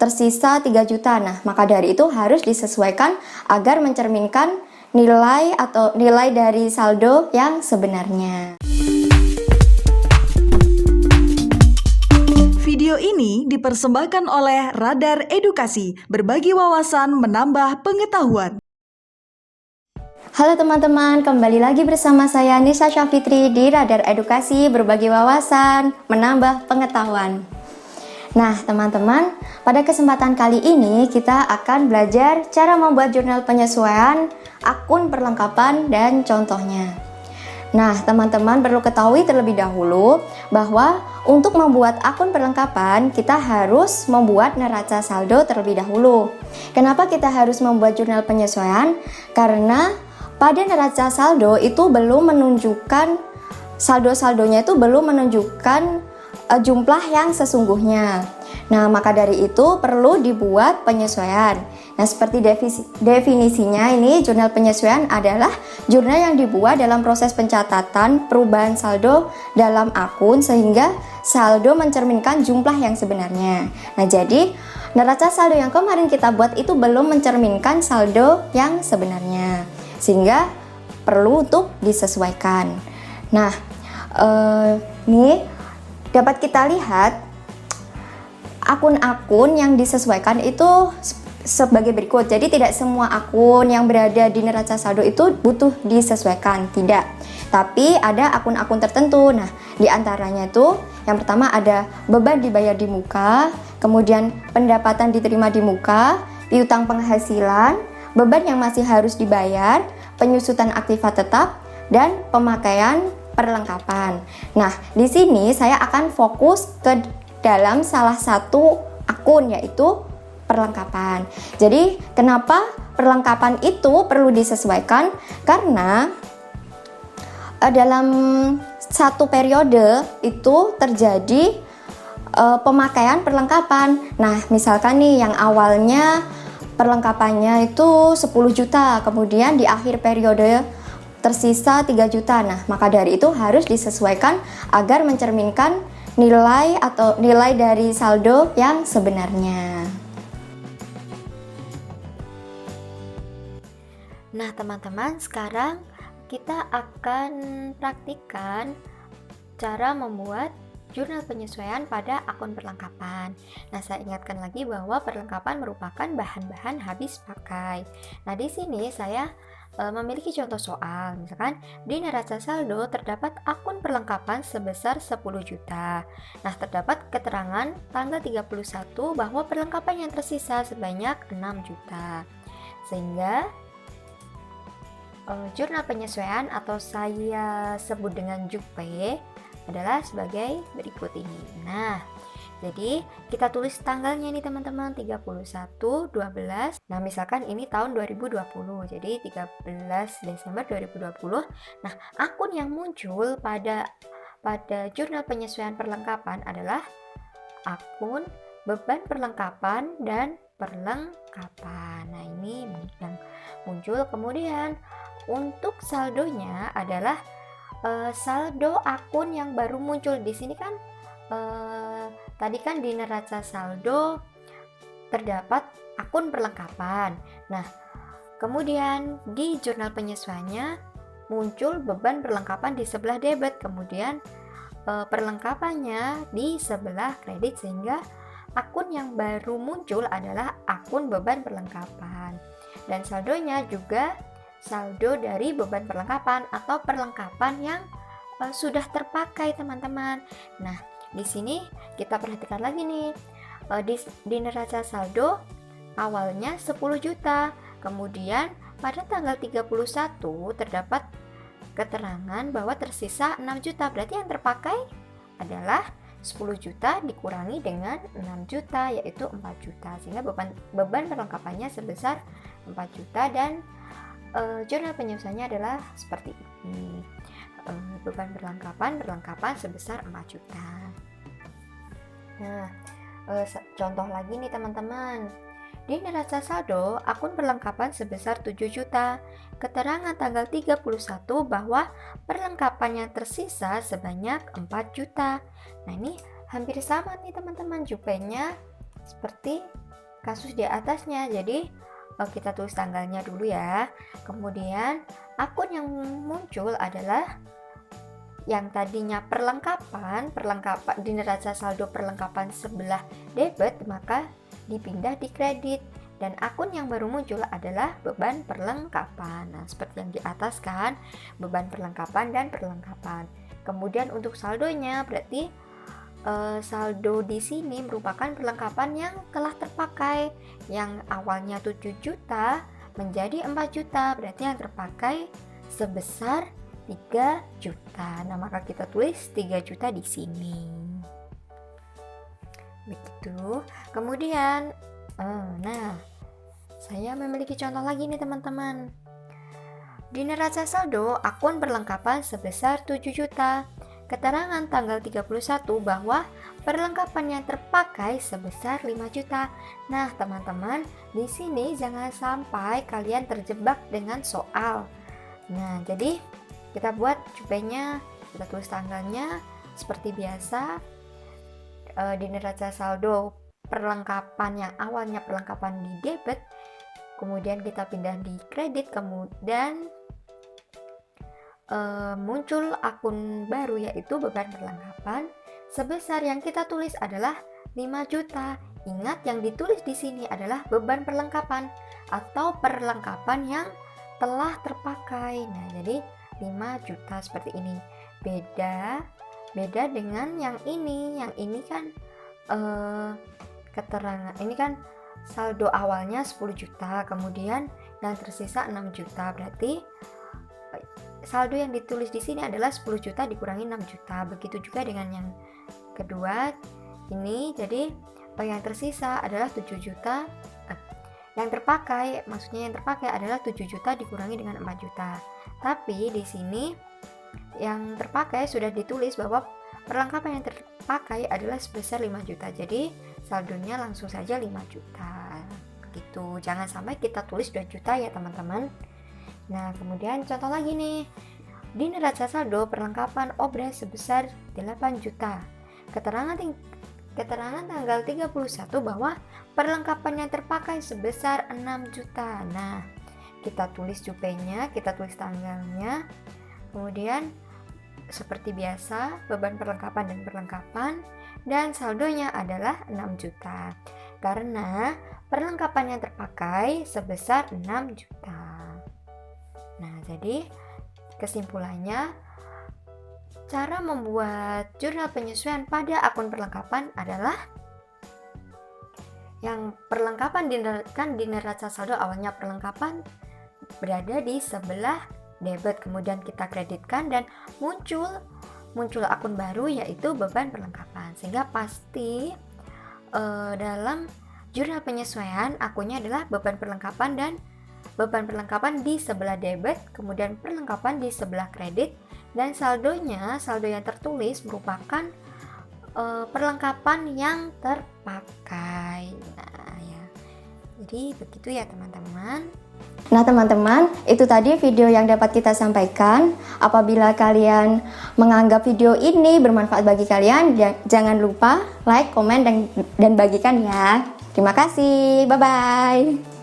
tersisa 3 juta. Nah, maka dari itu harus disesuaikan agar mencerminkan nilai atau nilai dari saldo yang sebenarnya. Video ini dipersembahkan oleh Radar Edukasi, berbagi wawasan menambah pengetahuan. Halo teman-teman, kembali lagi bersama saya Nisa Syafitri di Radar Edukasi, berbagi wawasan menambah pengetahuan. Nah teman-teman, pada kesempatan kali ini kita akan belajar cara membuat jurnal penyesuaian, akun perlengkapan, dan contohnya. Nah teman-teman perlu ketahui terlebih dahulu bahwa untuk membuat akun perlengkapan kita harus membuat neraca saldo terlebih dahulu. Kenapa kita harus membuat jurnal penyesuaian? Karena pada neraca saldo itu belum menunjukkan saldo-saldonya itu belum menunjukkan jumlah yang sesungguhnya. Nah, maka dari itu perlu dibuat penyesuaian. Nah, seperti definisinya ini, jurnal penyesuaian adalah jurnal yang dibuat dalam proses pencatatan perubahan saldo dalam akun sehingga saldo mencerminkan jumlah yang sebenarnya. Nah, jadi neraca saldo yang kemarin kita buat itu belum mencerminkan saldo yang sebenarnya, sehingga perlu untuk disesuaikan. Nah, nih dapat kita lihat akun-akun yang disesuaikan itu sebagai berikut. Jadi tidak semua akun yang berada di neraca saldo itu butuh disesuaikan, tidak. Tapi ada akun-akun tertentu. Nah, di antaranya itu yang pertama ada beban dibayar di muka, kemudian pendapatan diterima di muka, piutang penghasilan, beban yang masih harus dibayar, penyusutan aktiva tetap, dan pemakaian perlengkapan. Nah, di sini saya akan fokus ke dalam salah satu akun, yaitu perlengkapan. Jadi, kenapa perlengkapan itu perlu disesuaikan? Karena dalam satu periode itu terjadi pemakaian perlengkapan. Nah, misalkan nih yang awalnya perlengkapannya itu 10 juta, kemudian di akhir periode tersisa 3 juta. Nah, maka dari itu harus disesuaikan agar mencerminkan nilai atau nilai dari saldo yang sebenarnya. Nah, teman-teman, sekarang kita akan praktikkan cara membuat jurnal penyesuaian pada akun perlengkapan. Nah, saya ingatkan lagi bahwa perlengkapan merupakan bahan-bahan habis pakai. Nah, di sini saya memiliki contoh soal. Misalkan di neraca saldo terdapat akun perlengkapan sebesar 10 juta. Nah, terdapat keterangan tanggal 31 bahwa perlengkapan yang tersisa sebanyak 6 juta. Sehingga jurnal penyesuaian atau saya sebut dengan JUP adalah sebagai berikut ini. Nah, jadi kita tulis tanggalnya nih teman-teman, 31/12. Nah, misalkan ini tahun 2020. Jadi 13 Desember 2020. Nah, akun yang muncul pada jurnal penyesuaian perlengkapan adalah akun beban perlengkapan dan perlengkapan. Nah, ini yang muncul. Kemudian untuk saldonya adalah saldo akun yang baru muncul. Di sini kan tadi kan di neraca saldo terdapat akun perlengkapan. Nah, kemudian di jurnal penyesuaiannya muncul beban perlengkapan di sebelah debit, kemudian perlengkapannya di sebelah kredit, sehingga akun yang baru muncul adalah akun beban perlengkapan. Dan saldonya juga saldo dari beban perlengkapan atau perlengkapan yang sudah terpakai, teman-teman. Nah, di sini kita perhatikan lagi nih, di neraca saldo awalnya 10 juta, kemudian pada tanggal 31 terdapat keterangan bahwa tersisa 6 juta, berarti yang terpakai adalah 10 juta dikurangi dengan 6 juta, yaitu 4 juta, sehingga beban perlengkapannya sebesar 4 juta, dan jurnal penyesuaiannya adalah seperti ini. Beban perlengkapan sebesar 4 juta. Nah, contoh lagi nih teman-teman. Di neraca saldo, akun perlengkapan sebesar 7 juta. Keterangan tanggal 31 bahwa perlengkapan yang tersisa sebanyak 4 juta. Nah, ini hampir sama nih teman-teman, jupenya seperti kasus di atasnya. Jadi kita tulis tanggalnya dulu ya. Kemudian akun yang muncul adalah yang tadinya perlengkapan di neraca saldo perlengkapan sebelah debit, maka dipindah di kredit, dan akun yang baru muncul adalah beban perlengkapan. Nah, seperti yang di atas kan, beban perlengkapan dan perlengkapan. Kemudian untuk saldonya berarti saldo di sini merupakan perlengkapan yang telah terpakai, yang awalnya 7 juta menjadi 4 juta, berarti yang terpakai sebesar 3 juta. Nah, maka kita tulis 3 juta di sini. Begitu. Kemudian, saya memiliki contoh lagi nih teman-teman. Di neraca saldo, akun perlengkapan sebesar 7 juta. Keterangan tanggal 31 bahwa perlengkapan yang terpakai sebesar 5 juta. Nah, teman-teman, di sini jangan sampai kalian terjebak dengan soal. Nah, jadi kita buat cupainya, kita tulis tanggalnya seperti biasa. Di neraca saldo perlengkapan yang awalnya perlengkapan di debit, kemudian kita pindah di kredit, kemudian muncul akun baru yaitu beban perlengkapan sebesar yang kita tulis adalah 5 juta. Ingat, yang ditulis di sini adalah beban perlengkapan atau perlengkapan yang telah terpakai. Nah, jadi 5 juta seperti ini. Beda dengan yang ini. Yang ini kan keterangan ini kan saldo awalnya 10 juta, kemudian yang tersisa 6 juta. Berarti saldo yang ditulis di sini adalah 10 juta dikurangi 6 juta. Begitu juga dengan yang kedua ini. Jadi yang tersisa adalah 7 juta. Yang terpakai, maksudnya yang terpakai adalah 7 juta dikurangi dengan 4 juta. Tapi di sini yang terpakai sudah ditulis bahwa perlengkapan yang terpakai adalah sebesar 5 juta. Jadi saldonya langsung saja 5 juta. Begitu. Jangan sampai kita tulis 2 juta ya teman-teman. Nah, kemudian contoh lagi nih. Di neraca saldo perlengkapan obras sebesar 8 juta. Keterangan tanggal 31 bahwa perlengkapan yang terpakai sebesar 6 juta. Nah, kita tulis cupainya, kita tulis tanggalnya. Kemudian seperti biasa, beban perlengkapan dan perlengkapan, dan saldonya adalah 6 juta. Karena perlengkapan yang terpakai sebesar 6 juta. Nah, jadi kesimpulannya, cara membuat jurnal penyesuaian pada akun perlengkapan adalah yang perlengkapan di neraca saldo awalnya perlengkapan berada di sebelah debit, kemudian kita kreditkan dan muncul akun baru yaitu beban perlengkapan, sehingga pasti dalam jurnal penyesuaian akunnya adalah beban perlengkapan dan beban perlengkapan di sebelah debit, kemudian perlengkapan di sebelah kredit, dan saldo yang tertulis merupakan perlengkapan yang terpakai. Nah, ya. Jadi begitu ya teman-teman. Nah teman-teman, itu tadi video yang dapat kita sampaikan. Apabila kalian menganggap video ini bermanfaat bagi kalian, jangan lupa like, komen, dan bagikan ya. Terima kasih, bye-bye.